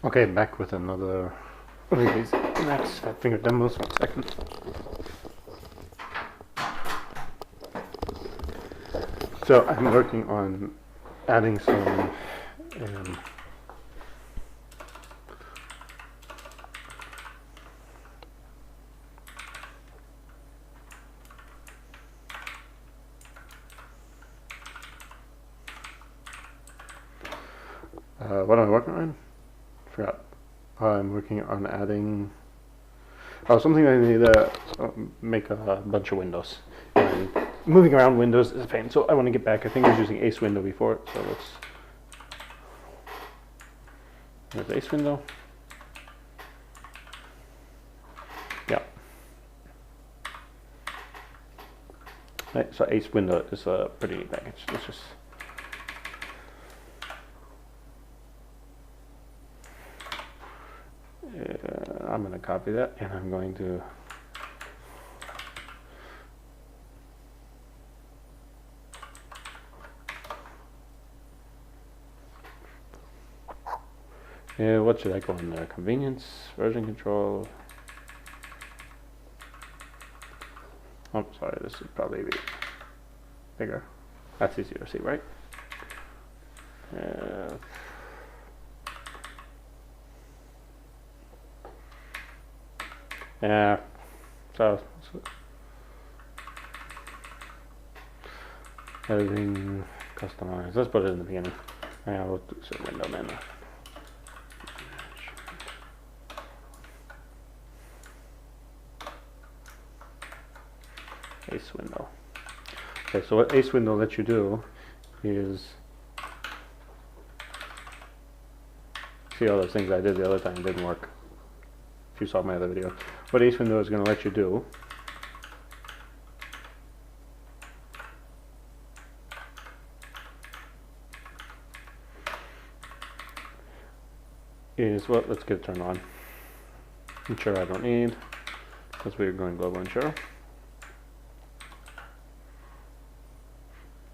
Okay, back with another one of these Emacs Fat Finger demos. 1 second. So I'm working on adding some what am I working on? Forgot. I'm working on adding something I need to make a bunch of windows. And moving around windows is a pain, so I want to get back. I think I was using Ace Window before, so there's Ace Window. Yeah. Right, so Ace Window is a pretty neat package. Let's just I'm going to copy that, and I'm going to what should I go in there? Convenience, version control. Oh, sorry, this would probably be bigger. That's easier to see, right? Yeah, so editing, customize. Let's put it in the beginning. Yeah, we'll do some window menu. Ace Window. Okay, so what Ace Window lets you do is see all those things I did the other time didn't work. If you saw my other video, what Ace Window is going to let you do is, well, let's get it turned on. Ensure I don't need, because we're going global ensure.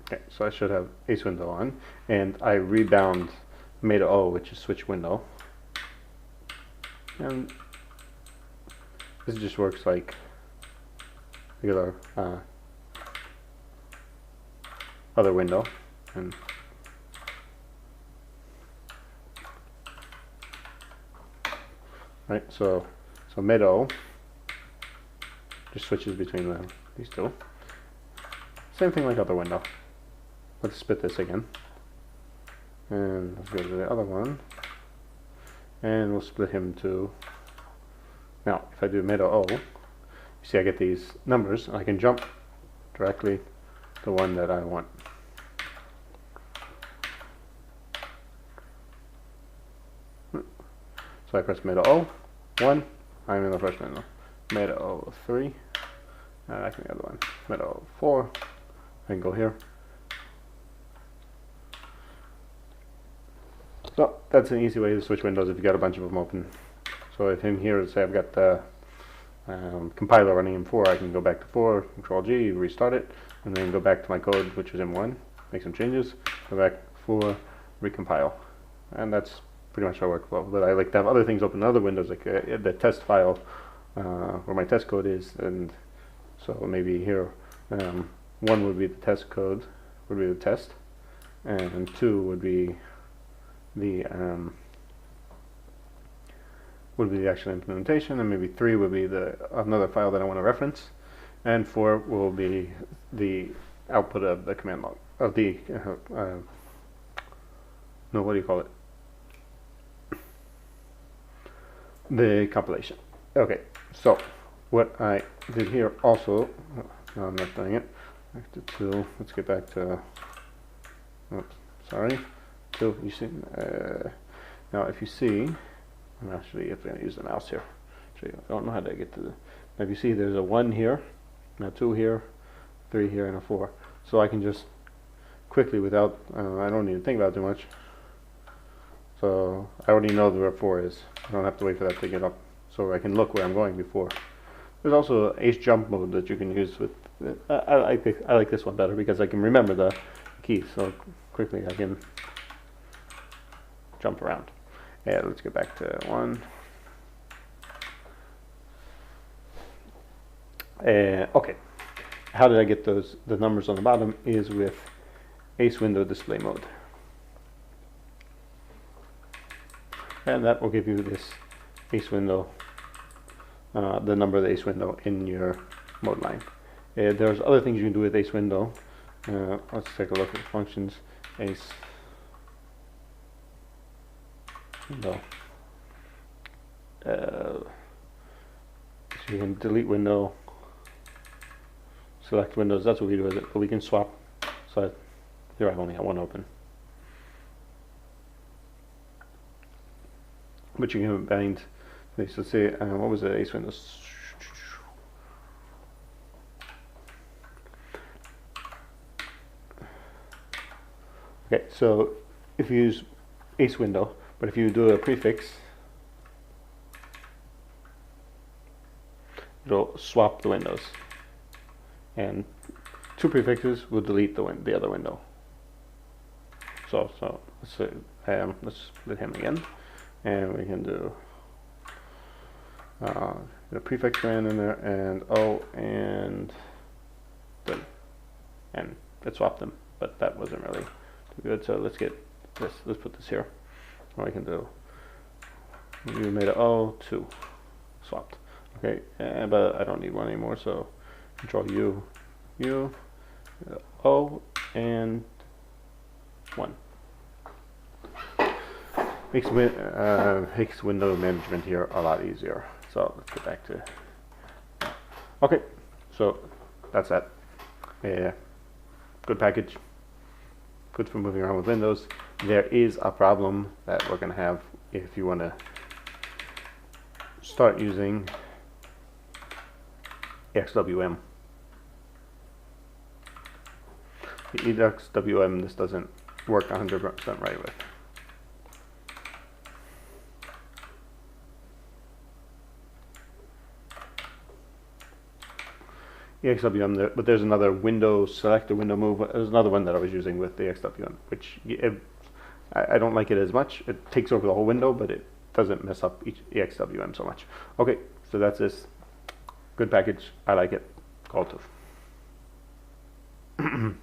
Okay, so I should have Ace Window on, and I rebound Meta O, which is switch window, and this just works like regular other window, and right. So Meta O just switches between these two. Same thing like other window. Let's split this again, and let's go to the other one, and we'll split him to. Now, if I do Meta O, you see I get these numbers. I can jump directly to one that I want. So I press Meta O 1. I'm in the first window. Meta O 3. I can the other one. Meta O 4. I can go here. So that's an easy way to switch windows if you got a bunch of them open. So if in here, say I've got the compiler running in 4, I can go back to 4, Control G, restart it, and then go back to my code, which was in 1, make some changes, go back 4, recompile. And that's pretty much our workflow. But I like to have other things open in other windows, like the test file where my test code is, and so maybe here 1 would be the test code, would be the test, and 2 would be the actual implementation, and maybe 3 would be another file that I want to reference, and 4 will be the output of the command log of the no, what do you call it? The compilation. Okay, so what I did here also, no, I'm not doing it. Back to 2. Let's get back to. Oops, sorry. 2. You see. Now, if you see. I'm actually going to use the mouse here. I don't know how to get to the. Now, if you see, there's a 1 here, now 2 here, 3 here, and a 4. So I can just quickly, without, I don't need to think about it too much. So I already know where 4 is. I don't have to wait for that to get up. So I can look where I'm going before. There's also Ace Jump mode that you can use with. I like this one better because I can remember the keys. So quickly I can jump around. Yeah, let's get back to 1. Okay, how did I get the numbers on the bottom is with ace window display mode. And that will give you this ace window, the number of the ace window in your mode line. There's other things you can do with ace window. Let's take a look at functions. Ace window. So you can delete window, select windows. That's what we do with it. But we can swap. So here I only have one open. But you can bind this. Let's say what was it? Ace windows. Okay, so if you use ace window, but if you do a prefix, it'll swap the windows, and 2 prefixes will delete the other window. So let's split him again, and we can do the prefix ran in there, and O and good, and it swapped them, but that wasn't really too good. So let's get this. Let's put this here. Or I can do. You made a O 2 swapped. Okay, but I don't need one anymore. So Control U, O, and 1. Makes window management here a lot easier. So let's get back to. Okay, so that's that. Good package. Good for moving around with windows. There is a problem that we're going to have if you want to start using XWM. The XWM this doesn't work 100% right with. XWM, but there's another window select, window move. There's another one that I was using with the XWM, which I don't like it as much. It takes over the whole window, but it doesn't mess up each XWM so much. Okay, so that's this. Good package. I like it. Call to.